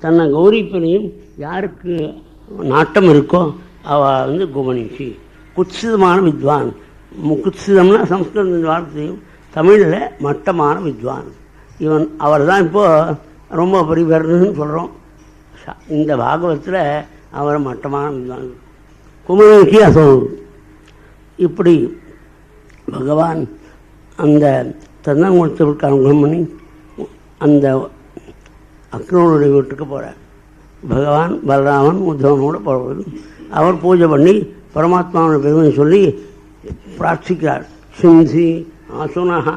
தன்னை கௌரிப்பனையும் யாருக்கு நாட்டம் இருக்கோ அவள் வந்து குமனிஷி. குத்சிதமான வித்வான். குத்சிதம்னா சம்ஸ்கிருத வார்த்தையும் தமிழில் மட்டமான வித்வான் அவர் தான் இப்போது ரொம்ப பரிபர்னு சொல்கிறோம். இந்த பாகவத்தில் அவர் மட்டமான வித்வான் குமனிஷி அசோ. இப்படி பகவான் அந்த தந்தாங்குளத்திற்கு அனுகிரகம் பண்ணி அந்த அக்ரூருடைய வீட்டுக்கு போகிறார். பகவான் பலராமன் உத்தவனோடு போகிறது. அவர் பூஜை பண்ணி பரமாத்மாவோட பெருமையை சொல்லி பிரார்த்திக்கிறார். சிந்தி ஆசுனஹ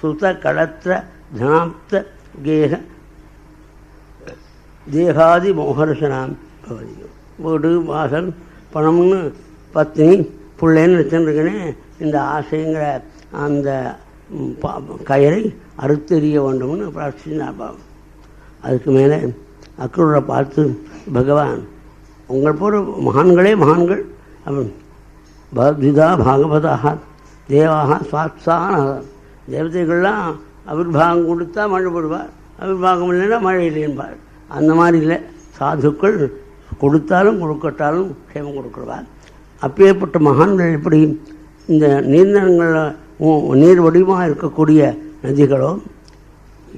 சுத கடத்திர தனாப்த கேக தேகாதி மோகர்ஷனாம் பவதி. வீடு வாசல் பணம்னு பத்னி பிள்ளைன்னு வச்சுருக்கனே இந்த ஆசைங்கிற அந்த கயரை அறுத்தெறிய வேண்டும்னு பிரார்த்தினார். அதுக்கு மேலே அக்ரூரை பார்த்து பகவான் உங்கள் போல மகான்களே மகான்கள் பகவத்கீதா பாகவதாக தேவாக சுவாத்சான தேவதைகள்லாம் அபிர்வாகம் கொடுத்தா மழை போடுவார், அபிர்வாகம் இல்லைன்னா மழை இல்லைன்பார். அந்த மாதிரி இல்லை, சாதுக்கள் கொடுத்தாலும் கொடுக்கட்டாலும் க்ஷேமம் கொடுக்குறவார். அப்பேற்பட்ட மகான்கள் எப்படி இந்த நீர்நிலங்களில் நீர் வடிவமாக இருக்கக்கூடிய நதிகளோ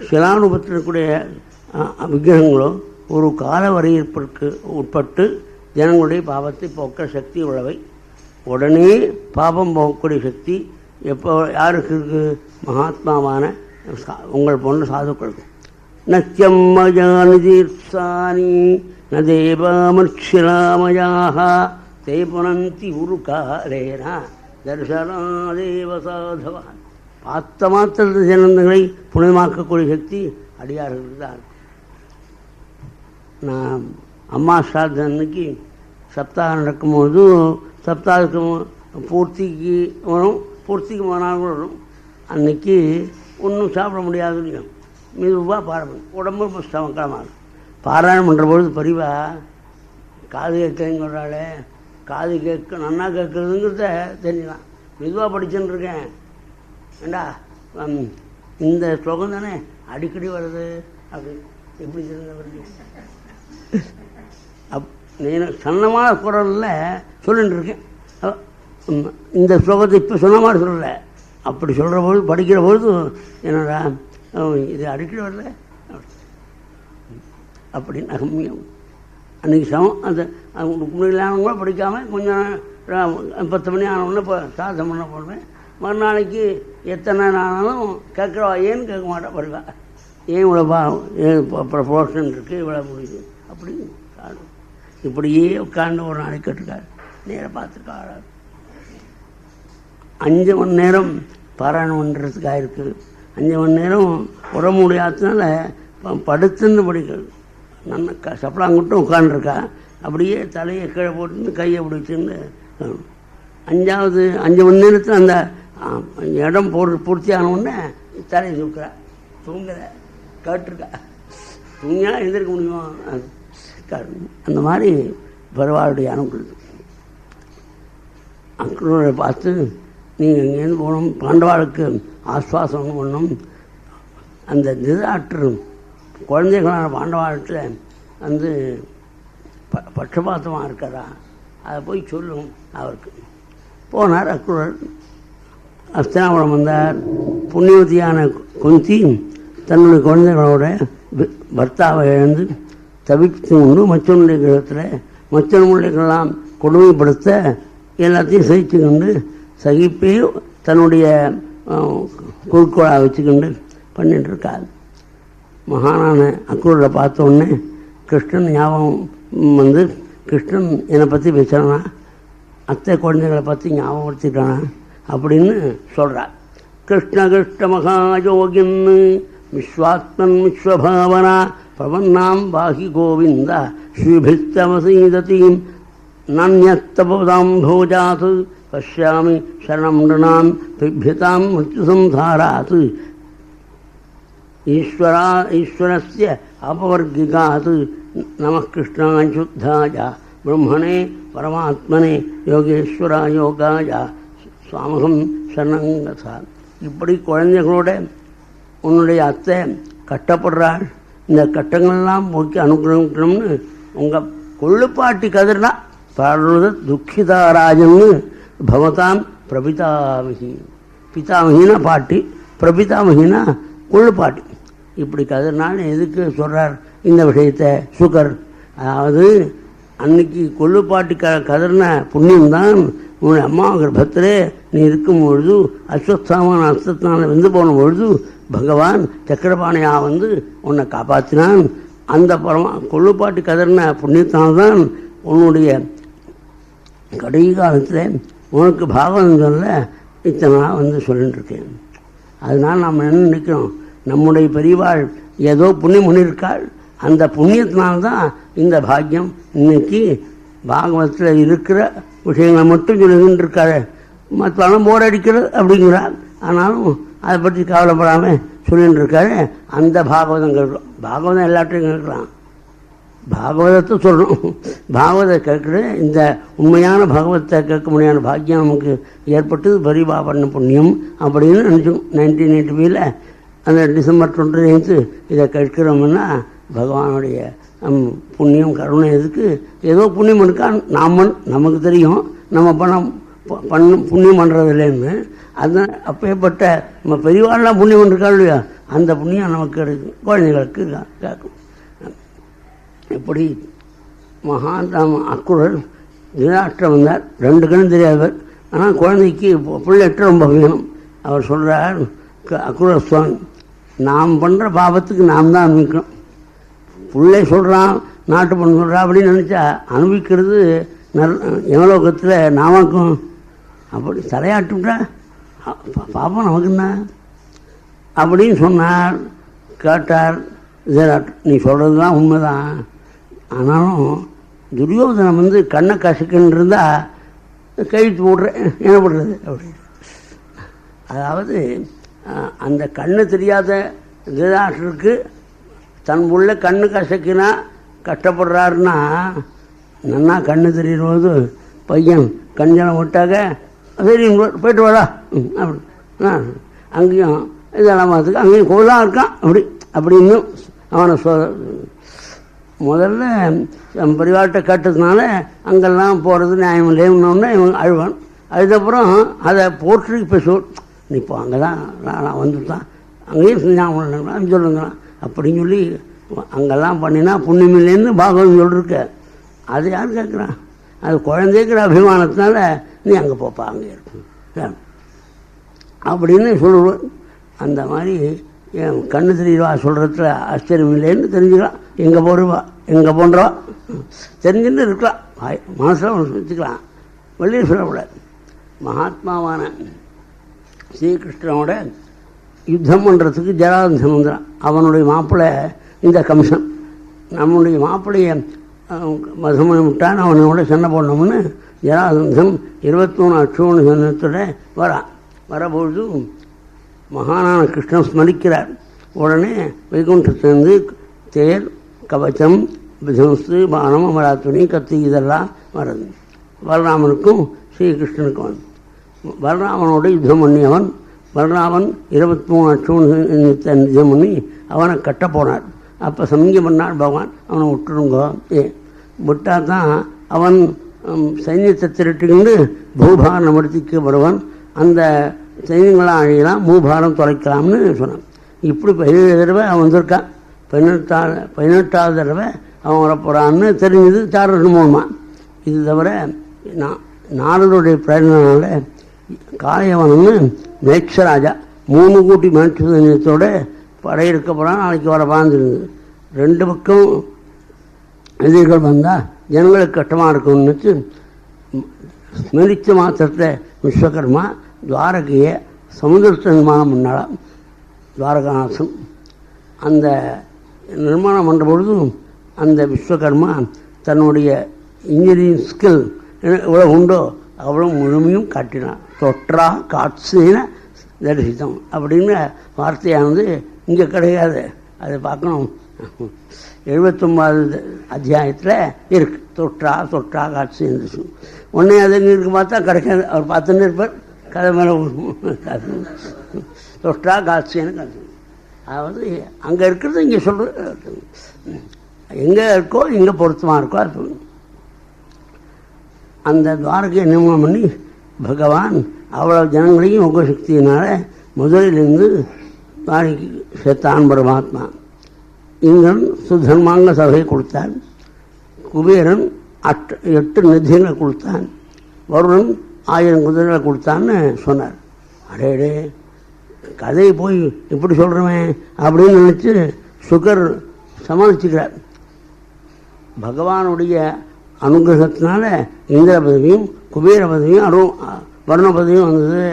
சிலானுபத்தில் இருக்கக்கூடிய விக்கிரகங்களோ ஒரு கால வரையறுப்பிற்கு உட்பட்டு ஜனங்களுடைய பாவத்தை போக்க சக்தி உள்ளவை. உடனே பாபம் போகக்கூடிய சக்தி எப்போ யாருக்கு இருக்குது? மகாத்மாவான உங்கள் போன்ற சாதுக்கள். நத்தியம் மஜானி தீர்த்தானி ந தேவாமர்ஷிலாமயாக தே புனந்தி உருகாலேன தர்சனாதேவ சாதவான். பார்த்த மாத்திர ஜனங்களை புனிதமாக்கக்கூடிய சக்தி அடியார்களுக்கு தான் இருக்கும். நான் அம்மா ஸ்ராத்த அன்னைக்கு சப்தாகம் நடக்கும்போது சப்தாகத்துக்கு பூர்த்திக்கு வரும், பூர்த்திக்கு மறுநாள் வரும். அன்னைக்கு ஒன்றும் சாப்பிட முடியாது இல்லையோ, மெதுவாக பாராயணம் உடம்பு புஸ்தகமாக பாராயணம் பண்ணுற பொழுது பரிவா காது கேட்கறாளே, காது கேட்க நன்னா கேட்குறதுங்கிறத தெரியலாம். மெதுவாக படிச்சுன்னு இருக்கேன். ஏண்டா இந்த ஸ்லோகம் தானே அடிக்கடி வருது அப்படின்னு எப்படி தெரிஞ்சவருக்கு నేను சன்னமான குரலில் சொல்லிட்டு இருக்கேன். இந்த ஸ்லோகத்தை இப்போ சொன்ன மாதிரி சொல்லலை, அப்படி சொல்கிற பொழுது படிக்கிற பொழுது என்னடா இது அடிக்கடி வரல அப்படின்னு அகமியம். அன்றைக்கி சமம் அந்த முன்னாடிலானவங்க படிக்காமல் கொஞ்சம் 10 மணி ஆனவுடனே இப்போ சாதம் பண்ண போடுவேன். மறுநாளைக்கு எத்தனை ஆனாலும் கேட்குறவா ஏன்னு கேட்க மாட்டேன். படிவேன் ஏன் இவ்வளோ ஏன் இப்போ ப்ரொஃபஷன் இருக்குது இவ்வளோ முடியுது அப்படின்னு இப்படியே உட்காந்து ஒரு நாளைக்கு கேட்டுருக்காரு. நேராக பார்த்துருக்காரு. 5 மணி நேரம் பாராயணம் பண்ணுறதுக்காக இருக்குது. 5 மணி நேரம் உடம்பு முடியாததுனால படுத்துன்னு படிக்கிறது. நல்லா சப்பலாங்கிட்டும் உட்காந்துருக்கா. அப்படியே தலையை கீழே போட்டுன்னு கையை பிடிச்சின்னு 5 மணி நேரத்தில் அந்த இடம் பூர்த்தி ஆனவுடனே தலையை தூக்குறா. தூங்குற கேட்டுருக்கா. தூங்கினா எழுந்திருக்க முடியுமா? அந்த மாதிரி பரவாயுடைய அனுப்புறது. அக்ரூரை பார்த்து நீங்கள் இங்கேருந்து போகணும், பாண்டவாளுக்கு ஆஸ்வாசம் பண்ணணும். அந்த திருதாற்று குழந்தைகளான பாண்டவாளத்தில் வந்து பட்சபாத்தமாக இருக்கிறா, அதை போய் சொல்லும் அவருக்கு. போனார் அக்ரூரர். அஸ்தினாபுரம் வந்தார். புண்ணியவதியான குந்தி தன்னுடைய குழந்தைகளோட பர்த்தாவை இழந்து தவித்து கொண்டு மற்றவனுடைய கிரகத்தில் மற்றவர்களுக்கெல்லாம் கொடுமைப்படுத்த எல்லாத்தையும் சகித்து கொண்டு சகிப்பே தன்னுடைய குறிக்கோளாக வச்சுக்கொண்டு பண்ணிட்டு இருக்கார். மகானான அக்ரூரை பார்த்த உடனே கிருஷ்ணன் ஞாபகம் வந்து கிருஷ்ணன் என்னை பற்றி பேசுகிறானா, அத்தை குழந்தைகளை பற்றி ஞாபகப்படுத்திட்டானா அப்படின்னு சொல்கிறார். கிருஷ்ண கிருஷ்ண மகாயோகின் விஸ்வாத்மன் விஸ்வபாவனா பிரபன்னாம் பாகி கோவிந்த ஸ்ரீபிஸ்தமசீததீம் நானியத்தபதாம் போஜாத் பஷ்யாமி சரணம் நிருணாம் பிபியதாம் மிருத்யுசம்சாராத் ஈஸ்வரஸ்ய அபவர்கிகாத் நம கிருஷ்ணாய சுத்தாய பிரம்மணே பரமாத்மனே யோகேஸ்வராய யோகாய சுவாமகம் சரணங்கதா. இப்படி குழந்தைகளோட உன்னுடைய அத்தை கஷ்டப்படுறாள், இந்த கட்டங்கள்லாம் போக்கி அனுகிரகிக்கணும்னு உங்கள் கொள்ளுப்பாட்டி கதிர்னா பாடுறது துக்கிதாராஜன்னு பவதாம் பிரபிதாமகி. பிதாமகினா பாட்டி, பிரபிதாமகினா கொள்ளுப்பாட்டி. இப்படி கதிர்னான்னு எதுக்கு சொல்கிறார் இந்த விஷயத்தை சுகர்? அதாவது அன்னைக்கு கொள்ளுப்பாட்டி கதிர்ன புண்ணியம்தான் உன்னுடைய அம்மா கர்ப்பத்திலே நீ இருக்கும் பொழுது அஸ்வத்தாமான அஸ்வத்தினால வெந்து போன பொழுது பகவான் சக்கரபாணியாக வந்து உன்னை காப்பாற்றினான். அந்த கொள்ளுப்பாட்டி கதிர்ன புண்ணியத்தினால்தான் உன்னுடைய கடைசி காலத்தில் உனக்கு பாகவதம் சொல்ல இத்தனை நாள் வந்து சொல்லிட்டு இருக்கேன். அதனால் நாம் என்ன நினைக்கிறோம், நம்முடைய பெரியவாள் ஏதோ புண்ணியம் பண்ணியிருக்காள், அந்த புண்ணியத்தினால்தான் இந்த பாக்கியம். இன்னைக்கு பாகவதத்தில் இருக்கிற விஷயங்களை மட்டும் சொல்லிக்கிட்டு இருக்காரு, மற்றெல்லாம் போர் அடிக்கிறது அப்படிங்கிறார். ஆனாலும் அதை பற்றி கவலைப்படாமல் சொல்லிட்டு இருக்காரு. அந்த பாகவதம் கேட்குறோம். பாகவதம் எல்லாத்தையும் கேட்கலாம், பாகவதத்தை சொல்லணும். பாகவதை கேட்குற இந்த உண்மையான பாகவதத்தை கேட்க முடியாத பாக்கியம் நமக்கு ஏற்பட்டது பெரியவா பண்ண புண்ணியம் அப்படின்னு நினச்சோம். 1985 அந்த டிசம்பர் 29 இதை கேட்கிறோம்னா பகவானுடைய புண்ணியம் கருணை. எதுக்கு ஏதோ புண்ணியம் இருக்கா நமக்கு தெரியும், நம்ம புண்ணியம் பண்ணுறது இல்லைன்னு. அதுதான் அப்பேற்பட்ட நம்ம பெரியவாள்லாம் புண்ணியம் பண்ணிருக்கா இல்லையா, அந்த புண்ணியம் நமக்கு கிடைக்கும், குழந்தைகளுக்கு கேட்கும். எப்படி மகான் அக்குரல் திருநாற்றம் வந்தார், 2 கணம் தெரியாதவர், ஆனால் குழந்தைக்கு பிள்ளைட்டு ரொம்ப வேணும். அவர் சொல்கிறார் அக்குரல் சுவாமி, நாம் பண்ணுற பாவத்துக்கு நாம் தான் அனுபவிக்கணும். பிள்ளை சொல்கிறான், நாட்டு பொண்ணு சொல்கிறான் அப்படின்னு நினச்சா அனுபவிக்கிறது எமலோகத்தில் நாமக்கும். அப்படி தலையாட்டுட்டா பாப்போம் நமக்குன்னா அப்படின்னு சொன்னார். கேட்டார், நீ சொல்கிறது தான் உண்மைதான், ஆனாலும் துரியோதனம் வந்து கண்ணை கசக்குன்னு இருந்தால் கழித்து போடுறேன், என்ன பண்ணுறது அப்படின்னு. அதாவது அந்த கண்ணு தெரியாத திருதராஷ்டிரருக்கு தன் உள்ள கண்ணு கசக்கினா கஷ்டப்படுறாருன்னா, நன்னா கண்ணு தெரியும்போது பையன் கஞ்சனம் விட்டாக சரி போய்ட்டு வாடா அப்படி அங்கேயும் இதெல்லாம் பார்த்துக்க, அங்கேயும் கோயிலாக இருக்கான் அப்படின்னு அவனை முதல்ல பரிவார்கிட்ட கேட்டதுனால அங்கெல்லாம் போகிறது நியாயம் இல்லைன்னொன்னே இவன் அழுவான். அதுக்கப்புறம் அதை போற்றி பேசுவோம், நீ இப்போ அங்கே தான் நான் வந்துட்டான், அங்கேயும் ஞாபகம் சொல்லுங்களாம் அப்படின்னு சொல்லி அங்கெல்லாம் பண்ணினா புண்ணியம் இல்லைன்னு பாகவதம் சொல்லிருக்க. அது யார் கேட்குறான்? அது குழந்தைக்கிற அபிமானத்தினால நீ அங்கே போப்பா, அங்கே இருக்கும் அப்படின்னு சொல்லுவேன். அந்த மாதிரி என் கண்ணு தெரியவா சொல்கிறதுல ஆச்சரியம் இல்லைன்னு தெரிஞ்சுக்கலாம். எங்கே போடுவா எங்கே போன்றவா தெரிஞ்சுன்னு இருக்கலாம், மனசில் வச்சுக்கலாம், வெளியே சொல்லக்கூடாது. மகாத்மாவான ஸ்ரீகிருஷ்ணனோட யுத்தம் பண்ணுறதுக்கு ஜராசந்தன் வந்துடான். அவனுடைய மாப்பிள்ளை இந்த கம்சன். நம்முடைய மாப்பிள்ளையை மதுமணி விட்டான், அவனோட சண்டை போடணும்னு ஜராசந்தன் 23 அக்ஷோணி சன்னத்தோட வரான். வரபொழுது மகானான கிருஷ்ணன் ஸ்மரிக்கிறார். உடனே வைகுண்டத்திலிருந்து தேர், கவச்சம், தனுசு, பானம், அமராத்துணி, கத்தி இதெல்லாம் வருது. பலராமனுக்கும் ஸ்ரீகிருஷ்ணனுக்கும் வந்து பலராமனோட யுத்தம் பண்ணியவன். பலராமன் 23 அக்ஷோணி யுத்தம் பண்ணி அவனை கட்ட போனார். அப்போ சமிங்கம் பண்ணார் பகவான், அவனை விட்டுருங்கோ, விட்டால் தான் அவன் சைன்யத்தை திரட்டிக்கிண்டு பூபாரம் எடுத்துக்க வருவான், அந்த சைன்யங்களாம் அழியலாம், பூபாரம் தொலைக்கலாம்னு சொன்னான். இப்படி 17 தடவை அவன் வந்திருக்கான். 18வது தடவை அவன் வரப்போகிறான்னு தெரிஞ்சது சாரன் மூலமாக. இது தவிர நாரதுடைய பிரேரனால காளையவனன்னு மேட்சராஜா 3 கோடி மேட்ச சைன்யத்தோடு படையெடுக்க போகிறான், நாளைக்கு வர பாந்துருந்தது. 2 பக்கம் எதிர்கள் வந்தால் ஜனங்களுக்கு கஷ்டமாக இருக்கும்னு வச்சு ஸ்மரித்த மாத்திரத்தில் விஸ்வகர்மா துவாரகையை சமுதிரத்தை நிர்மாணம் பண்ணாலாம். துவாரகாநாசம் அந்த நிர்மாணம் பண்ணுற பொழுதும் அந்த விஸ்வகர்மா தன்னுடைய இன்ஜினியரிங் ஸ்கில் எவ்வளோ உண்டோ அவ்வளோ முழுமையும் காட்டினான். தொற்றா காட்சின தரிசித்தம் அப்படின்னு வார்த்தையானது இங்கே கிடையாது, அதை பார்க்கணும். 79வது அத்தியாயத்தில் இருக்குது. தொற்றா காட்சி இருந்துச்சு. உடனே அது இங்கே இருக்கு பார்த்தா கிடைக்காது, அவர் பார்த்துன்னு இருப்பார், கதை மேலே தொற்றா காட்சின்னு காட்சி. அதாவது அங்கே இருக்கிறது இங்கே சொல்கிறது, எங்கே இருக்கோ எங்கே பொருத்தமாக இருக்கோ அது. அந்த துவாரகையை நியமனம் பண்ணி பகவான் அவ்வளோ ஜனங்களையும் யோக சக்தியினால் முதலிலிருந்து துவாரகைக்கு சேர்த்தான் பரமாத்மா. இந்திரன் சுதர்மாங்க சபையை கொடுத்தான், குபேரன் 8 நிதிகளை கொடுத்தான், வருணன் 1000 குதிரைகளை கொடுத்தான்னு சொன்னார். அடே கதையை போய் இப்படி சொல்கிறவன் அப்படின்னு நினச்சி சுகர் சமாளிச்சுக்கிறார். பகவானுடைய அனுகிரகத்தினால இந்திர பதவியும் குபேர பதவியும் வருண பதவியும் வந்தது.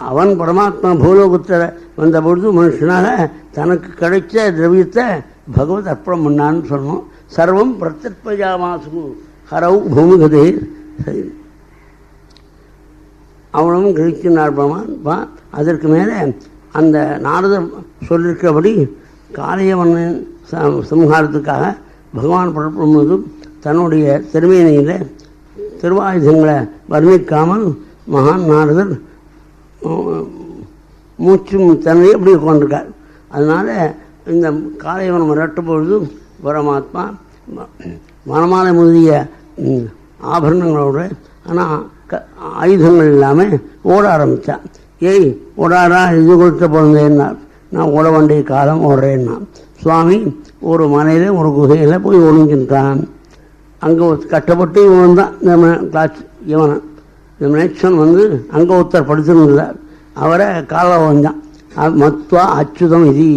அவன் பரமாத்மா பூலோகத்தில் வந்தபொழுது மனுஷனாக தனக்கு கிடைச்ச திரவியத்தை பகவத் அர்ப்பணம் பண்ணான்னு சொன்னோம். சர்வம் பிரத்யர்ப்பயாமாசு ஹரவு பூமிகதே. சரி, அவனும் கிரகிச்சினார் பகவான். அதற்கு மேலே அந்த நாரதர் சொல்லியிருக்கிறபடி காளையவனின் சம்ஹாரத்துக்காக பகவான் புறப்படும்போது தன்னுடைய திருமேனியில் திருவாயுதங்களை வர்ணிக்காமல் மகான் நாரதர் மூச்சும் தன்னை எப்படி உட்காந்துருக்கார். அதனால் இந்த காளையவன் மிரட்டும் பொழுது பரமாத்மா வனமாலை முதலிய ஆபரணங்களோடு ஆனால் ஆயுதங்கள் இல்லாமல் ஓட ஆரம்பித்தான். ஏய் ஓடாரா, இது கொடுத்த பிறந்தேன்னார். நான் ஓட வேண்டிய காலம் ஓடுறேன்னா. சுவாமி ஒரு மலையில் ஒரு குகையில் போய் ஒழிஞ்சுட்டான். அங்கே கஷ்டப்பட்டு இவன் தான் நம்ம கிளாஸ் இவனை இந்த நேக்ஷன் அங்கே ஒருத்தர் படுத்துருந்தார். அவரை காலை வந்தான். மத்வா அச்சுதம் இது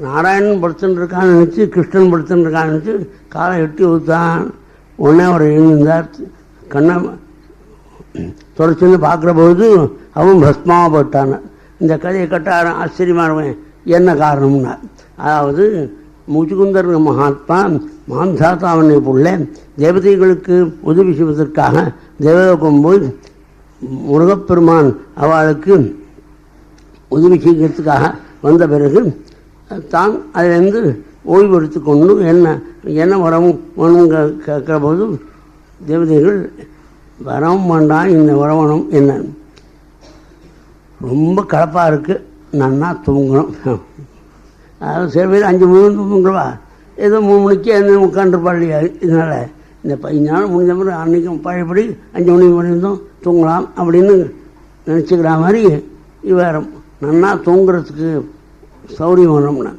நாராயணன் படுத்துன்னு இருக்கான்னு நினச்சி கிருஷ்ணன் படுத்துன்னு இருக்கான்னு நினச்சி காலை எட்டி ஊத்தான். உடனே அவர் எழுந்தார். கண்ணை தொடச்சுன்னு பார்க்குற பொழுது அவன் பஸ்மாவை போட்டான். இந்த கதையை கட்ட ஆச்சரியமானவன் என்ன காரணம்னா, அதாவது முச்சுகுந்தர் மகாத்மா மாந்தாத்தாவனை புள்ள தேவதைகளுக்கு உதவி செய்வதற்காக தேவலோகம் போய் முருகப்பெருமான் அவளுக்கு உதவி செய்கிறதுக்காக வந்த பிறகு தான் அதிலிருந்து ஓய்வு எடுத்துக்கொண்டு என்ன வரமும் வேணும் கேட்குற போது தேவதைகள் வரவும் வேண்டாம், இந்த வரவணும் என்ன ரொம்ப கலப்பாக இருக்குது, நன்னா தூங்கணும். அதாவது சில பேர் 5 மணி தூங்குறவா, ஏதோ 3 மணிக்கு உட்காந்துருப்பாள். இதனால் இந்த 15 நாள் முடிஞ்ச மாதிரி அன்றைக்கும் பழையபடி 5 மணி வரையும் தூங்கலாம் அப்படின்னு நினச்சிக்கிற மாதிரி இவர் நன்னா தூங்குறதுக்கு சௌரியம் வரணும்னா,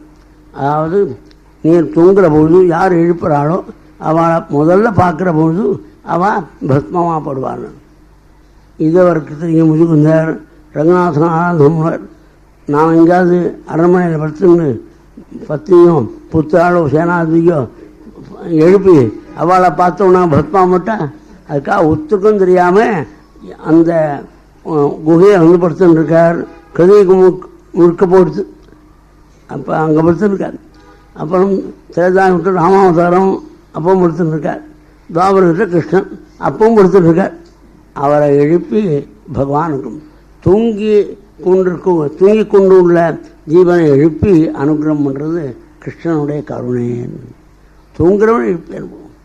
அதாவது நீர் தூங்குற பொழுது யார் எழுப்புறாளோ அவளை முதல்ல பார்க்குற பொழுது அவள் பஸ்மமாக படுவாள். இது அவருக்கு தெரியும். முதுகுந்தார் ரங்கநாதன் ஆனந்தர் நாம் எங்கேயாவது அரண்மனையில் படுத்துன்னு பத்தினியும் புத்தாளோ சேனாதியோ எழுப்பி அவளை பார்த்தோன்னா பஸ்மா மட்டும் அதுக்காக ஒத்துக்கும் தெரியாமல் அந்த குகையை படுத்துன்னு இருக்கார். கதைக்கு முழுக்க போடுது. அப்போ அங்கே படுத்துருக்கார். அப்புறம் திரேதாயம் விட்டு ராமாவதாரம் அப்பவும் படுத்துருக்கார். துவாபரகிட்ட கிருஷ்ணன் அப்பவும் படுத்துருக்கார். அவரை எழுப்பி பகவானுக்கும் தூங்கி கொண்டு உள்ள ஜீவனை எழுப்பி அனுகிரகம் பண்ணுறது கிருஷ்ணனுடைய கருணை. தூங்குறவன் எழுப்பி அனுபவம்.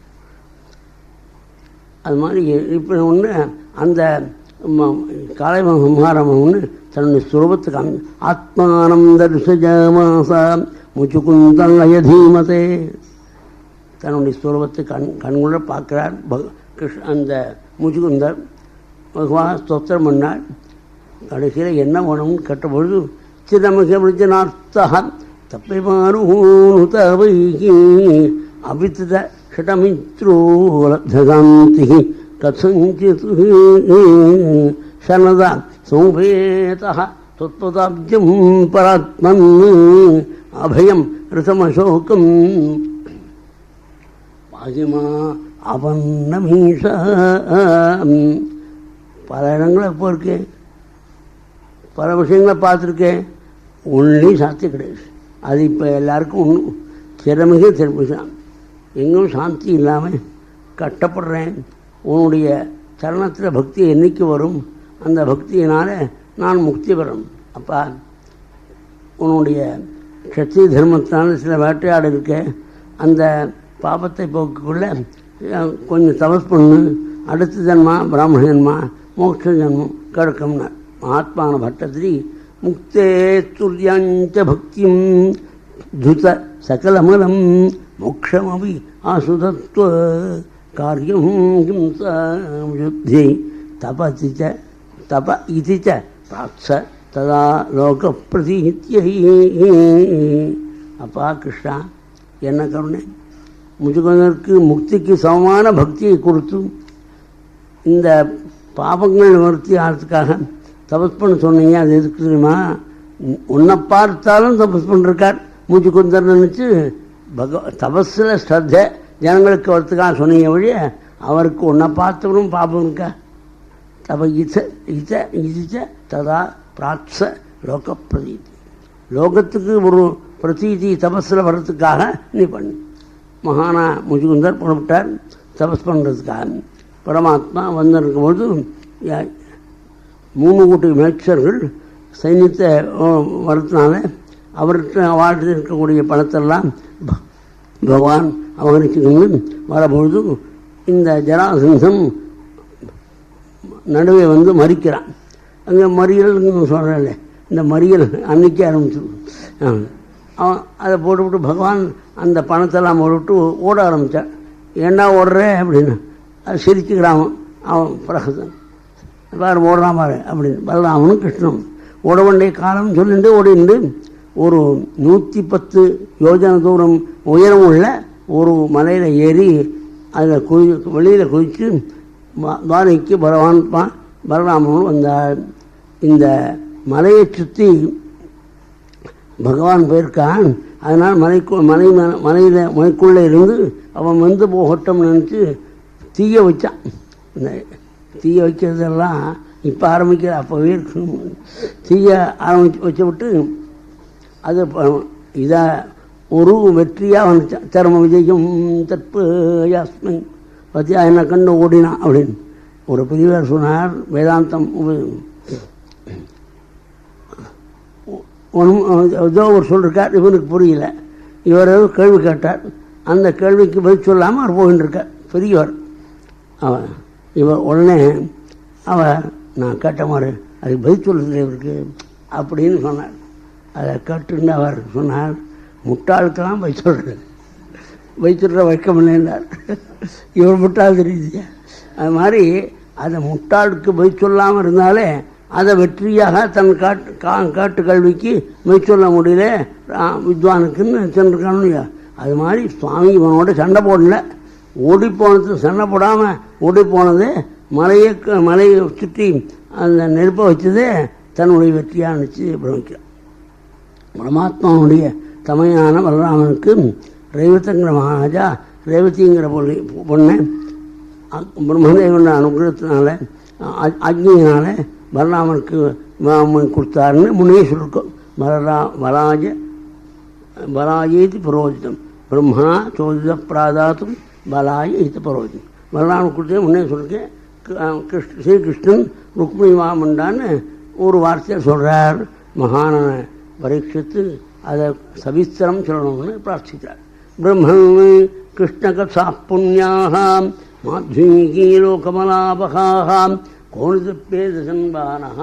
அது மாதிரி எழுப்பின ஒன்று அந்த காலை சம்ஹாரம் ஒன்று தன்னுடைய சுரூபத்துக்கு ஆத்மானம் தரிசஜமாசா முச்சுக்குந்தங்கயதீமதே தன்னுடைய சுரூபத்தை கண்குள்ள பார்க்கிறார். அந்த முச்சுக்குந்தர் பகவான் ஸ்தோத்திரம் பண்ணார். கடைசியில் என்ன வேணும்னு கேட்டபொழுது சின்னமிக விஜனார்த்தா தப்பை மாறுதவை அபித்த ஷடமித்ரோலப்தகாந்தி கதஞ்சித் சனதா சௌபேதா தொத்பதாப்ஜம் பராத்மன் அபயம் ரிதமசோகம் பாகிமா அவன்னமீஷ. பல இடங்களில் போயிருக்கேன், பல விஷயங்களை பார்த்துருக்கேன், ஒன்றையும் சாந்தி கிடையாது. அது இப்போ எல்லாருக்கும் ஒன்றும் திறமையே தெரிஞ்சுதான். எங்கும் சாந்தி இல்லாமல் கஷ்டப்படுறேன். உன்னுடைய சரணத்தில் பக்தி என்னைக்கு வரும்? அந்த பக்தியினால் நான் முக்தி பெறும். அப்பா உன்னுடைய சக்தி தர்மத்தினால சில வேட்டையாடு இருக்க அந்த பாபத்தை போக்குக்குள்ள கொஞ்சம் தபஸ் பண்ணு. அடுத்த ஜன்மா பிராமண ஜன்மா மோட்ச ஜன்மம் கிடக்கும்னா மகாத்மான பட்டத்திரி முக்தே துர்யாஞ்ச பக்திம் துத சகலமலம் மோக்ஷமபி ஆசுதத்வ காரியம் கிம்சாயுத்தி தப இதி ச பிராப்ச ததா லோக பிரதீத்யை. அப்பா கிருஷ்ணா, என்ன கருணை! முஜுகனுக்கு முக்திக்கு சமமான பக்தியை கொடுத்து இந்த பாபங்கள் நிவர்த்தி ஆகிறதுக்காக தபஸ் பண்ண சொன்னீங்க. அது எதுக்கு தெரியுமா? உன்னை பார்த்தாலும் தபஸ் பண்ணிருக்கார் முஜுகுந்தர் நினச்சி தபஸில் ஸ்ரத்த ஜனங்களுக்கு வரத்துக்காக சொன்னீங்க வழிய அவருக்கு உன்னை பார்த்தவரும் பாபம் இருக்கா? தப இச்ச ததா பிராட்ச லோக பிரதீதி. லோகத்துக்கு ஒரு பிரதீதி தபஸில் வர்றதுக்காக நீ பண்ணு. மகானா முஜுகுந்தர் புறப்பட்டார் தபஸ் பண்ணுறதுக்காக. பரமாத்மா வந்திருக்கும்போது 3 கோடி மேட்சர்கள் சைன்யத்தை வரத்தினால அவர்கிட்ட வாழ்த்து இருக்கக்கூடிய பணத்தெல்லாம் பகவான் அவகரிச்சுக்கொண்டு வரபொழுது இந்த ஜராசந்தம் நடுவே வந்து மறிக்கிறான். அங்கே மறியல்னு சொல்கிறேன், இந்த மறியல் அன்னைக்கு ஆரம்பிச்சிடும். அவன் அதை போட்டுவிட்டு பகவான் அந்த பணத்தெல்லாம் போட்டுவிட்டு ஓட ஆரம்பித்தான். ஏன்னா ஓடுற அப்படின்னு அது சிரிச்சுக்கிறான். அவன் பிரகதன் பாரு ஓடுறான் பாரு அப்படின்னு. பலராமனும் கிருஷ்ணனும் ஓட வேண்டிய காலம் சொல்லிட்டு ஓடிண்டு ஒரு 110 யோஜனை தூரம் உயரம் உள்ள ஒரு மலையில் ஏறி அதில் வெளியில் குதித்து துவாரைக்கு பலராமனும் வந்தார். இந்த மலையை சுற்றி பகவான் போயிருக்கான். அதனால் மலைக்குள்ளே இருந்து அவன் வந்து போகட்டும் நினச்சி தீய வச்சான். இந்த தீய வைக்கிறதெல்லாம் இப்போ ஆரம்பிக்கிற அப்போவே இருக்கணும். தீய வச்ச விட்டு அது இதை ஒரு வெற்றியாக வந்துச்சான். தர்ம விஜயம் தற்பு யாஸ்மை பற்றியா என்ன கண்டு ஓடினான் அப்படின்னு ஒரு பெரியவர் சொன்னார். வேதாந்தம் ஏதோ ஒரு சொல்லிருக்கார், இவனுக்கு புரியல. இவர் ஏதோ கேள்வி கேட்டார். அந்த கேள்விக்கு பதில் சொல்லாமல் அவர் போகின்றிருக்கார் பெரியவர். அவன் இவர் உடனே நான் கேட்ட மாதிரி அதுக்கு பதில் சொல்லுறது இவருக்கு அப்படின்னு சொன்னார். அதை கேட்டுன்னு அவர் சொன்னார், முட்டாளுக்கெல்லாம் பதில் சொல்கிறது, வைத்துடுற வைக்கம் இல்லைன்னார். இவர் முட்டாள் தெரியுது. அது மாதிரி அதை முட்டாளுக்கு பதில் சொல்லாமல் இருந்தாலே அதை வெற்றியாக தன் காட்டு கல்விக்கு மெய் சொல்ல முடியல வித்வானுக்குன்னு சென்றிருக்கானு இல்லையா? அது மாதிரி சுவாமி இவனோட சண்டை போடல. ஓடி போனது சண்டை போடாமல் ஓடி போனது மலையை சுற்றி அந்த நெருப்பை வச்சதே தன்னுடைய வெற்றியாக நினச்சி பிரமிக்கிறான். பரமாத்மாவுடைய தமையான பலராமனுக்கு ரேவதிங்கிற மகாராஜா ரேவதிங்கிற பொண்ணை பிரம்மதேவன அனுகிரகத்தினால அக்னியினால பலராமனுக்கு கொடுத்தாருன்னு முன்னே சொல்லிருக்கோம். பலாயேதி புரோஜிதம் பிரம்மணா சோதித பிராதாத்தும் பலாய இது புரோஜிதம். பலராமன் கொடுத்தது முன்னே சொல்லிருக்கேன். ஸ்ரீகிருஷ்ணன் ருக்மிணி மாமண்டான்னு ஒரு வார்த்தையை சொல்கிறார். மகான பரீட்சித்து அதை சவிஸ்தரம் சொல்லணும்னு பிரார்த்திக்கிறார். பிரம்மன் கிருஷ்ணகதா புண்ணியாக மாத்வீகீ லோகமலாபகாம் கோணிதப்பேதசன்பானः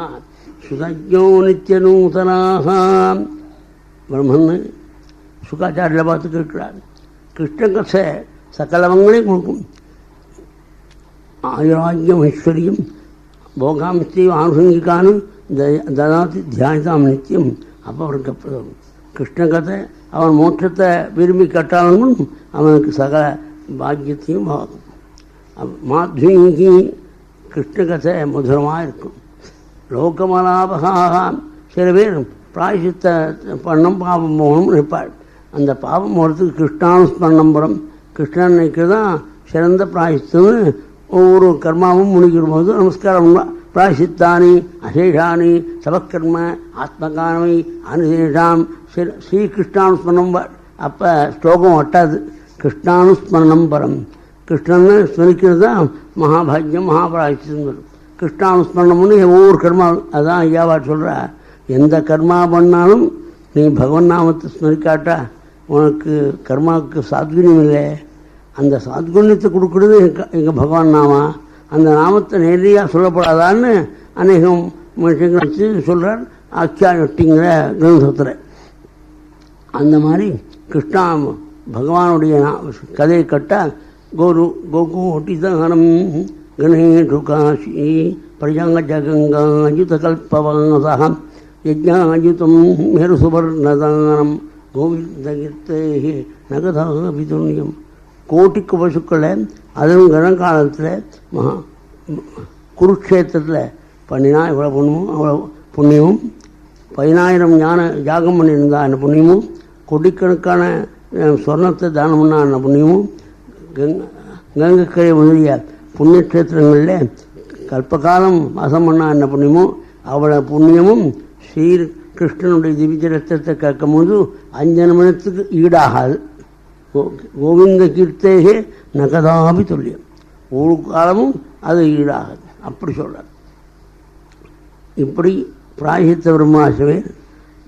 சுதஜ்ஞோ நித்தியநூதனாக. பிரம்மன்னு சுகாச்சாரியில் பார்த்து கேட்கிறார். கிருஷ்ணகதை சகலவங்களையும் கொடுக்கும். ஆயுராஜ்யம் ஐஸ்வர்யம் போகாமிஸ்தீவ் ஆனுஷங்கிக்கானு ததாதி தியானிதாம் நித்தியம். அப்போ அவருக்கு கிருஷ்ணகதை அவன் மோட்சத்தை விரும்பி கட்டாலும் அவனுக்கு சகல பாக்கியத்தையும் ஆகும். மாத்வீகி கிருஷ்ணகதை மதுரமாக இருக்கும். லோகமலாபகாக சில பேர் பிராயசித்த பண்ணம் பாபம் போகணும்னு நினைப்பாள். அந்த பாபம் போகிறதுக்கு கிருஷ்ணானுஸ்மரணம் புறம் கிருஷ்ணன் நினைக்கிறது தான் சிறந்த பிராயசித்தம்னு ஒவ்வொரு கர்மாவும் முடிக்கிற போது நமஸ்காரம் பிராயசித்தானி அசேஷானி சபக்கர்ம ஆத்மகானவை அனுசேஷாம் ஸ்ரீகிருஷ்ணானுஸ்மரணம். அப்போ ஸ்லோகம் ஒட்டாது. கிருஷ்ணானுஸ்மரணம் பரம் கிருஷ்ணன்னு ஸ்மரிக்கிறது தான் மகாபாகியம் மகாபிராயசித்தம் வரும். கிருஷ்ணானுஸ்மரணம்னு ஒவ்வொரு கர்மா அதான் ஐயாவா சொல்கிறா. எந்த கர்மா பண்ணாலும் நீ பகவன் நாமத்தை ஸ்மரிக்காட்டா உனக்கு கர்மாவுக்கு சாத்குண்யம் இல்லை. அந்த சாத்குண்யத்தை கொடுக்குறது எங்கள் பகவான் நாமா. அந்த நாமத்தை நேரடியாக சொல்லப்படாதான்னு அநேகம் மனுஷங்கள் வச்சு சொல்கிறார். ஆக்கியாயொட்டிங்கிற கிரந்தத்தில். அந்த மாதிரி கிருஷ்ணா பகவானுடைய கதையை கட்டால் கோகோட்டிதனம் கணேஷு காஷி பிரஜாஜகங்காயுத கல்பவாசகம் யஜ்ஞாயுதம் மேருசுவர்ணதானம் கோவிந்தகீர்த்தே நகதா விதுண்யம். கோட்டிக்கு பசுக்களை அதுவும் கணக்காலத்தில் குருக்ஷேத்திரத்தில் பண்ணினா இவ்வளோ புண்ணியமும் அவ்வளோ புண்ணியமும், 10,000 ஞான யாகம் பண்ணியிருந்தா என்ன புண்ணியமும், கோடிக்கணக்கான சொர்ணத்தை தானம் பண்ணா என்ன புண்ணியமும், கங்கைக்கரை முதலிய புண்ணியக்ஷேத்திரங்களில் கல்பகாலம் வாசம் பண்ணா என்ன புண்ணியமோ அவ்வளோ புண்ணியமும் ஸ்ரீ கிருஷ்ணனுடைய திவ்யரத்தத்தை கேட்கும்போது 5 நிமிடத்துக்கு ஈடாகாது. கோவிந்த கீர்த்தேகே நகதாபி துல்லியம், ஒரு காலமும் அது ஈடாகாது. அப்படி சொல்கிறார். இப்படி பிராயசித்த பிரம்மாசமே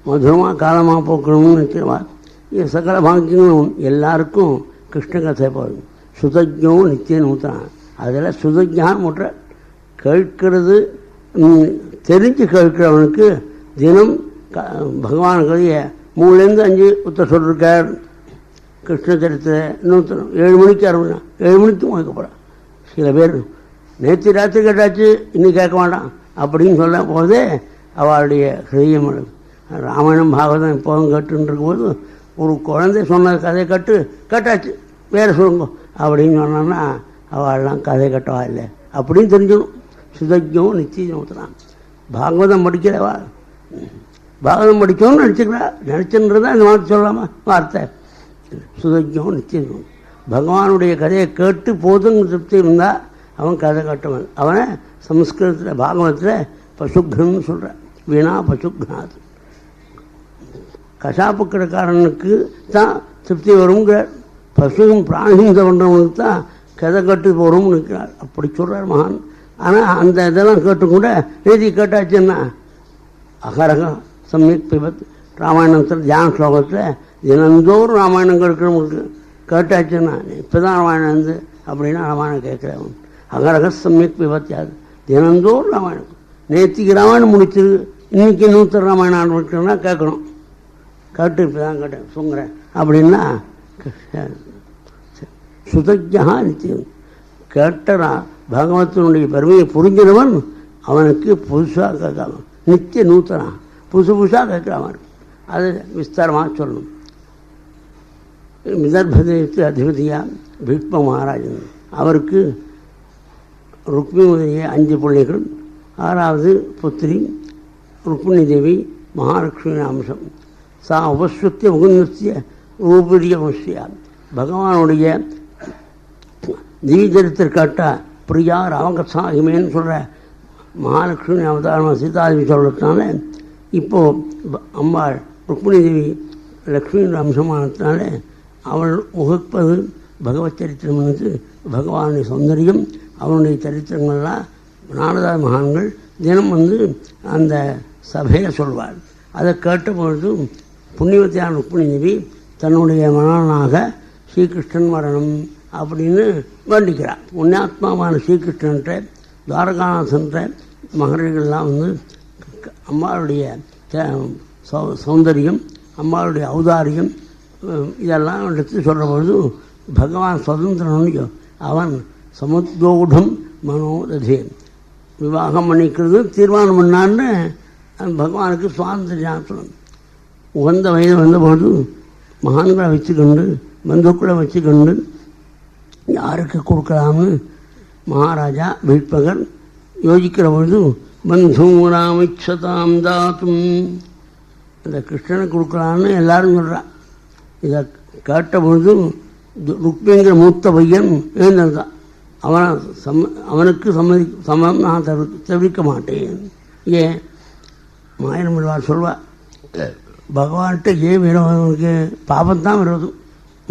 மதுரமாக காலமாக போக்கணும்னு நினைக்கிறவார். இது சகல பாக்கியங்களும் எல்லாருக்கும் கிருஷ்ண கதை போதும். சுதஜ்ஞம் நித்திய நூத்தனம். அதில் சுதஜான் முற்ற கேட்கிறது தெரிஞ்சு கேட்கிறவனுக்கு தினம் பகவான் கதையை 3லேருந்து 5 உத்தர சொல்லியிருக்கார். கிருஷ்ண சரித்திர நூத்தனம் 7 மணிக்கு 7 மணிக்கு முயக்கப்படான். சில பேர் நேற்று ராத்திரி கேட்டாச்சு இன்னைக்கு கேட்க வேண்டாம் அப்படின்னு சொல்ல போதே அவளுடைய ஹிருதயம். ராமாயணம் பாகவதம் இப்போதும் கேட்டுன்னு இருக்கும்போது ஒரு குழந்தை சொன்ன கதை கேட்டாச்சு வேறு சொல்லுங்க அப்படின்னு சொன்னான்னா அவள்லாம் கதை கட்டவா இல்லை அப்படின்னு தெரிஞ்சிடும். சுதஜ்ஞம் நிச்சயம் ஊற்றுறான். பாகவதம் படிக்கிறவா பாகவதம் படித்தோன்னு நினச்சுன்றதா இந்த மாதிரி சொல்லாமா வார்த்தை. சுதஜ்ஞம் நிச்சயம் பகவானுடைய கதையை கேட்டு போதுன்னு திருப்தி இருந்தால் அவன் கதை கட்டுவன். அவனை சம்ஸ்கிருதத்தில் பாகவதத்தில் பசுக்னு சொல்கிறான். வீணா பசுக்னாது. கசாப்பு கடைக்காரனுக்கு தான் திருப்தி வருங்கிறார். பசுவும் பிராணியும் பண்ணுறவனுக்கு தான் கதை கட்டு போகிறோம்னு இருக்கிறார். அப்படி சொல்கிறார் மகான். ஆனால் அந்த இதெல்லாம் கேட்டுக்கூட நீதி கேட்டாச்சுன்னா அகரகம் சமயக் பிபத் ராமாயணத்தில் தியான ஸ்லோகத்தில் தினந்தோறும் ராமாயணம் கேட்குறவங்களுக்கு கேட்டாச்சுன்னா இப்போ தான் ராமாயணம் வந்து அப்படின்னா ராமாயணம் கேட்குறவன் அகரக சமயக் பிபத்தியாது. தினந்தோறும் ராமாயணம். நேற்றுக்கு ராமாயணம் முடிச்சிரு இன்றைக்கி 100 ராமாயணம் ஆரம்பிக்கிறோம்னா கேட்கணும். கேட்டு இப்போ தான் கேட்டேன் சொல்கிறேன் அப்படின்னா சுதஜா நித்தியம் கேட்டனா பகவத்தினுடைய பெருமையை புரிஞ்சினவன் அவனுக்கு புதுசாக கேட்காம நித்திய நூத்தனா புதுசாக கேட்குறான். அது விஸ்தாரமாக சொல்லணும். விதர்பதேசத்து அதிபதியாக பீஷ்ம மகாராஜன் அவருக்கு ருக்மிணி முதலிய 5 பிள்ளைகள். 6வது புத்திரி ருக்மிணி தேவி மகாலட்சுமி அம்சம். சா உபஸ்வத்திய முகுந்தத்திய ரூபரிய வசியா. பகவானுடைய திவ்யச்சரித்திரம் காட்டா பிரியா ராமகசாகிமேன்னு சொல்கிற மகாலட்சுமி அவதாரமாக சீதாதேவி சொல்கிறதுனால இப்போது அம்பாள் ருக்மிணி தேவி லக்ஷ்மியின் அம்சமானதுனால அவள் உகப்பது பகவத் சரித்திரம்னு பகவானுடைய சௌந்தரியம் அவனுடைய சரித்திரங்கள்லாம் நாரத மகான்கள் தினம் வந்து அந்த சபையில் சொல்வாள். அதை கேட்டபொழுது புண்ணியவத்தியான ருக்மிணி தேவி தன்னுடைய மனனாக ஸ்ரீகிருஷ்ணன் வரணும் அப்படின்னு வேண்டிக்கிறார். புண்ணியாத்மாவான ஸ்ரீகிருஷ்ணன்ற துவாரகாநாதன்ற மகரிகள்லாம் வந்து அம்மாளுடைய சௌந்தரியம் அம்மாளுடைய ஔதாரியம் இதெல்லாம் எடுத்து சொல்கிற பொழுது பகவான் சுதந்திரனும் அவன் சமுத்கூடம் மனோதே விவாகம் பண்ணிக்கிறது தீர்மானம் பண்ணான்னு பகவானுக்கு சுவாதந்திரம் சொல்லணும். உகந்த வயது வந்தபோது மகான்களை வச்சுக்கொண்டு பந்துக்களை வச்சுக்கொண்டு யாருக்கு கொடுக்கலாம்னு மகாராஜா பீஷ்மகர் யோசிக்கிற பொழுது பந்தூராமிச்சதாம் தாத்தும் இந்த கிருஷ்ணனை கொடுக்கலான்னு எல்லாரும் சொல்கிறான். இதை கேட்ட பொழுது ருக்மிங்கிற மூத்த பையன் எழுந்திருந்தான். அவனுக்கு சம்மதம் நான் தவிர்க்க மாட்டேன். ஏன் மாயனம் விடுவார் சொல்வார். பகவான்கிட்ட ஏன் விரோதனுக்கு பாபந்தான் விரோதம்.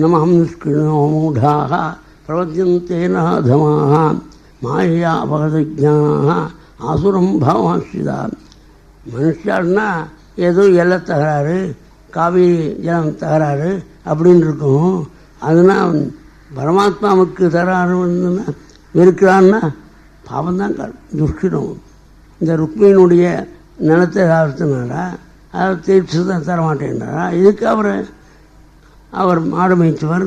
நமஹம் நிஷ்கிருணோமூடாக பிரவத்தியந்தேன தமாக மாயா பகதஜானாக ஆசுரம் பாவாஸ்ரிதா. மனுஷான்னா ஏதோ எல்லை தகராறு காவிரி ஜலம் தகராறு அப்படின்னு இருக்கும். அதனால் பரமாத்மாவுக்கு தகராறு இருக்கிறான்னா பாவம்தான் துஷ்கிடம். இந்த ருக்மியினுடைய நிலத்தை அறுத்துனாரா, அதை தீர்த்து தான் தரமாட்டேன்றாரா? இதுக்கு அவர் மாடு மேய்ச்சவர்,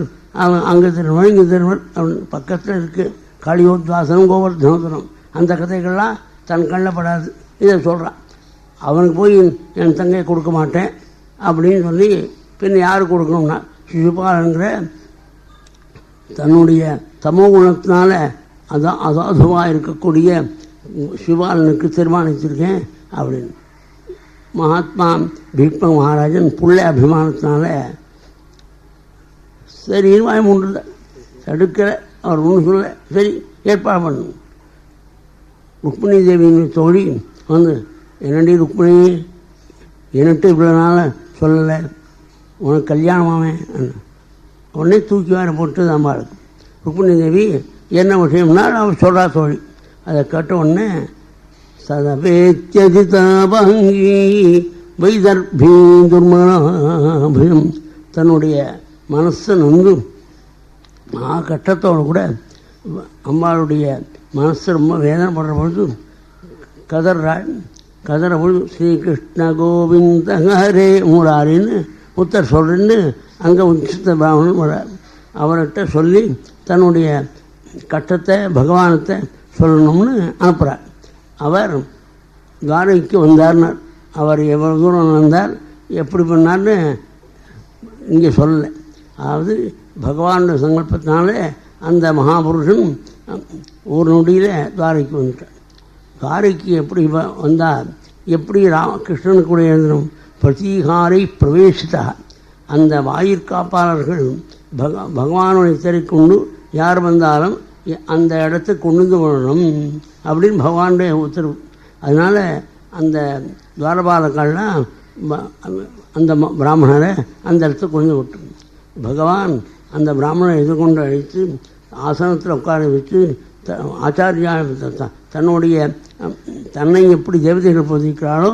அங்கே திருவர் இங்கே திருவர் அப்படின்னு பக்கத்தில் இருக்குது. காளியோத்வாசனம் கோவர்தனோதனம் அந்த கதைகள்லாம் தன் கண்ணில் படாது. இதை சொல்கிறான். அவனுக்கு போய் என் தங்கையை கொடுக்க மாட்டேன் அப்படின்னு சொல்லி பின்ன யார் கொடுக்கணும்னா சிசுபாலங்கிற தன்னுடைய தமோ குணத்தினால அதாதுவாக இருக்கக்கூடிய சிவாலனுக்கு தீர்மானிச்சிருக்கேன் அப்படின்னு. மகாத்மா பீஷ்ம மகாராஜன் புள்ளை அபிமானத்தினால சரி வாய் மூன்றுல தடுக்கிற அவர் ஒன்று சொல்ல சரி ஏற்பாடு பண்ணணும். ருக்மிணி தேவியின் தோழி வந்து என்னடி ருக்மிணி என்னட்டு இவ்வளோ நாள் சொல்லலை, உனக்கு கல்யாணமாவே உடனே தூக்கி வேற போட்டு அம்பாளுக்கு. ருக்மிணி தேவி என்ன விஷயம்னா அவர் சொல்கிறா தோழி. அதை கேட்ட உடனே சதபேத்தியதிதாபங்கி வைதர்பீ துர்மணாபயம் தன்னுடைய மனசு நன்கு கட்டத்தோடு கூட அம்பாளுடைய மனசு ரொம்ப வேதனைப்படுற பொழுது கதற பொழுது ஸ்ரீகிருஷ்ண கோவிந்த ஹரே மூடாரின்னு உத்தர் சொல்கிறேன்னு அங்கே உச்சித்த பிராமணன் வரார். அவர்கிட்ட சொல்லி தன்னுடைய கட்டத்தை பகவானத்தை சொல்லணும்னு அனுப்புகிறார். அவர் துவாரகைக்கு வந்தார்னார். அவர் எவ்வளோ தூரம் வந்தார் எப்படி பண்ணார்னு இங்கே சொல்லலை. அதாவது பகவானுடைய சங்கல்பத்தினால அந்த மகாபுருஷன் ஒரு நொடியில் துவாரகைக்கு வந்துட்டார். துவாரகைக்கு எப்படி வந்தால் எப்படி கிருஷ்ணனுக்குடைய எழுதணும் பிரதீகாரை பிரவேசித்தா அந்த வாயிற்காப்பாளர்கள் பகவானுடைய திரைக்கொண்டு யார் வந்தாலும் அந்த இடத்துக்கு கொண்டு வரணும் அப்படின்னு பகவானுடைய உத்தரவு. அதனால் அந்த துவாரபாலக்கள்லாம் அந்த பிராமணரை அந்த இடத்துக்கு கொண்டு விட்டு பகவான் அந்த பிராமணரை எதிர்கொண்டு அழைத்து ஆசனத்தில் உட்கார வச்சு ஆச்சாரியா தன்னுடைய தன்னை எப்படி தேவதைகள் பூஜிக்கிறாளோ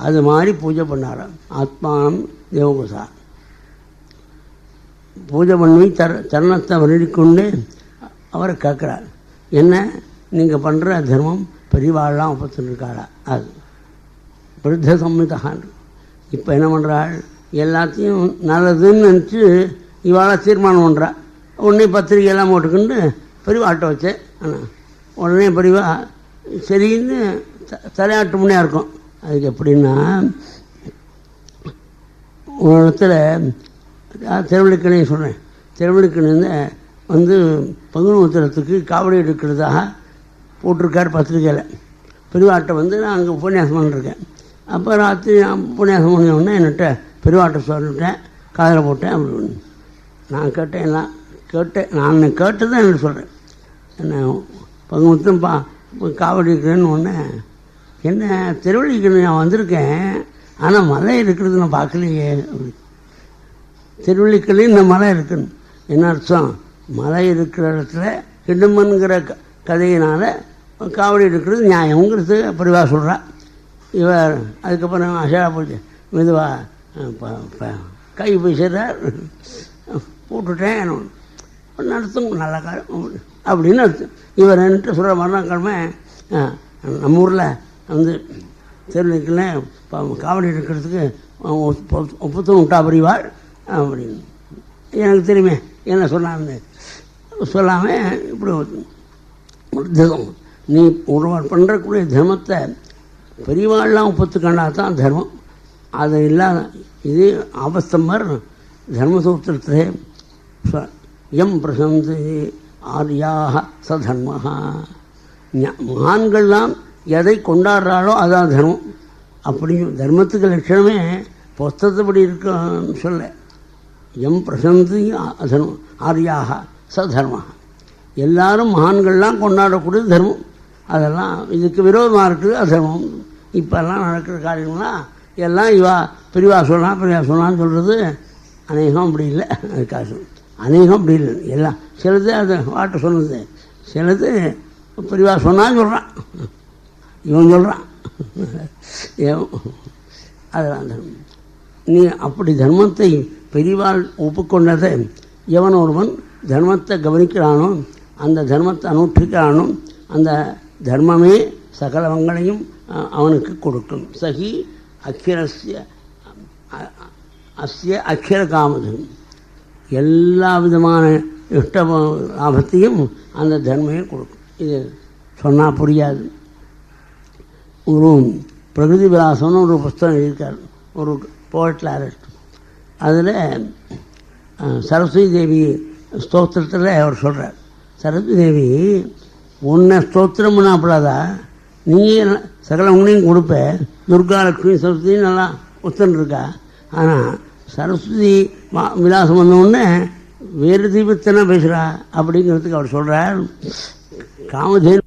அது மாதிரி பூஜை பண்ணாராம். ஆத்மானம் தேவகுசா பூஜை பண்ணி சரணத்தை வருடிக்கொண்டு அவரை கேட்குறார், என்ன நீங்கள் பண்ணுற தர்மம் பெரியவாள்லாம் ஒப்பத்துருக்காளா? அது விருத்த சம்மிதான். இப்போ என்ன பண்ணுறாள், எல்லாத்தையும் நல்லதுன்னு நினச்சி இவாளாக தீர்மானம் பண்ணுறா. உடனே பத்திரிகையெல்லாம் போட்டுக்கிண்டு பெரியவாட்ட வச்சேன். ஆனால் உடனே பெரியவா சரின்னு தலையாட்டு முன்னே இருக்கும். அதுக்கு எப்படின்னா ஒரு இடத்துல திருவள்ளிக்கணி சொல்கிறேன். திருவள்ளிக்கணிந்து வந்து பங்குனி உத்திரத்துக்கு காவடி எடுக்கிறதாக போட்டிருக்கார் பத்திரிக்கையில். பெரியவாட்டை வந்து நான் அங்கே உபன்யாசம் பண்ணிருக்கேன். அப்போ ராத்திரி நான் உபன்யாசம் பண்ணினோடனே என்கிட்ட பெரியவாட்டை சொல்லிட்டேன், காதில் போட்டேன் அப்படின்னு. நான் கேட்டேன், எல்லாம் கேட்டேன். நான் கேட்டு தான் எனக்கு சொல்கிறேன். என்ன பங்குனி உத்திரம் காவடி இருக்கிறேன்னு ஒன்று, என்ன திருவள்ளிக்கணி நான் வந்திருக்கேன், ஆனால் மலை இருக்கிறது நான் பார்க்கலையே. திருவள்ளிக்கணி இந்த மலை இருக்குன்னு என்ன அர்த்தம்? மலை இருக்கிற இடத்துல கிடும்பன்கிற கதையினால் காவடி இருக்கிறது நியாயங்கிறது பெரியவா சொல்கிறா. இவர் அதுக்கப்புறம் அஷா போச்சு மெதுவாக கை பேசுகிறார், போட்டுட்டேன் நடத்தும் நல்ல காலம் அப்படின்னு அர்த்தம். இவர் என்கிட்ட சொல்கிற மறுநாள் கிழமை நம்ம ஊரில் வந்து திருநெல்வேலியில் காவடி எடுக்கிறதுக்கு ஒப்புத்தம் விட்டா பெரியவாள் அப்படின்னு எனக்கு தெரியுமே என்ன சொன்னான்னு சொல்லாமல் இப்படி தர்மம் நீ ஒருவர் பண்ணுறக்கூடிய தர்மத்தை பெரியவாள்லாம் ஒப்புத்துக்கண்டா தான் தர்மம். அது இல்லாத இது ஆபஸ்தம்பர் தர்மசூத்திரத்திலே எம் பிரசந்தி ஆர்யாக சதர்மஹா. மகான்கள்லாம் எதை கொண்டாடுறாளோ அதான் தர்மம். அப்படி தர்மத்துக்கு லட்சணமே புஸ்தகப்படி இருக்குன்னு சொல்ல. எம் பிரசந்தி அதர்மம் ஆர்யாக சதர்மஹா. எல்லாரும் மகான்கள்லாம் கொண்டாடக்கூடிய தர்மம். அதெல்லாம் இதுக்கு விரோதமாக இருக்குது அதர்மம். இப்போல்லாம் நடக்கிற காரியங்கள்லாம் எல்லாம் இவா பெரியவா சொன்னான்னு சொல்கிறது அநேகம் அப்படி இல்லை. அதுக்காக அநேகம் அப்படி இல்லை. எல்லாம் சிலது அது வாட்ட சொன்னது, சிலது பெரியவா சொன்னான்னு சொல்கிறான், இவன் சொல்கிறான். அதெல்லாம் தர்மம். நீ அப்படி தர்மத்தை பெரியவாள் ஒப்புக்கொண்டதை எவன் ஒருவன் தர்மத்தை கவனிக்கிறானோ, அந்த தர்மத்தை அனுஷ்டிக்கிறானோ, அந்த தர்மமே சகல மங்களையும் அவனுக்கு கொடுக்கும். சகி அக்கிரஸ்ய அஸ்ய அக்கிர காமதம், எல்லா விதமான இஷ்ட லாபத்தையும் அந்த தர்மையும் கொடுக்கும். இது சொன்னால் புரியாது. ஒரு பிரகிருதி விலாசம்னு ஒரு புஸ்தகம் எழுதியிருக்கார், ஒரு போயட் லாரட். அதில் சரஸ்வதி தேவி ஸ்தோத்திரத்தில் அவர் சொல்கிறார், சரஸ்வதி தேவி உன்னை ஸ்தோத்திரம் பண்ணாப்படாதா, நீயே சகல உன்னையும் கொடுப்ப, துர்கா லக்ஷ்மி சரஸ்வதி நல்லா ஒத்துருக்கா. ஆனால் சரஸ்வதி விலாசம் வந்தவுடனே வேறு தீபத்தனை பேசுகிறா அப்படிங்கிறதுக்கு அவர் சொல்கிறார். காமதேனு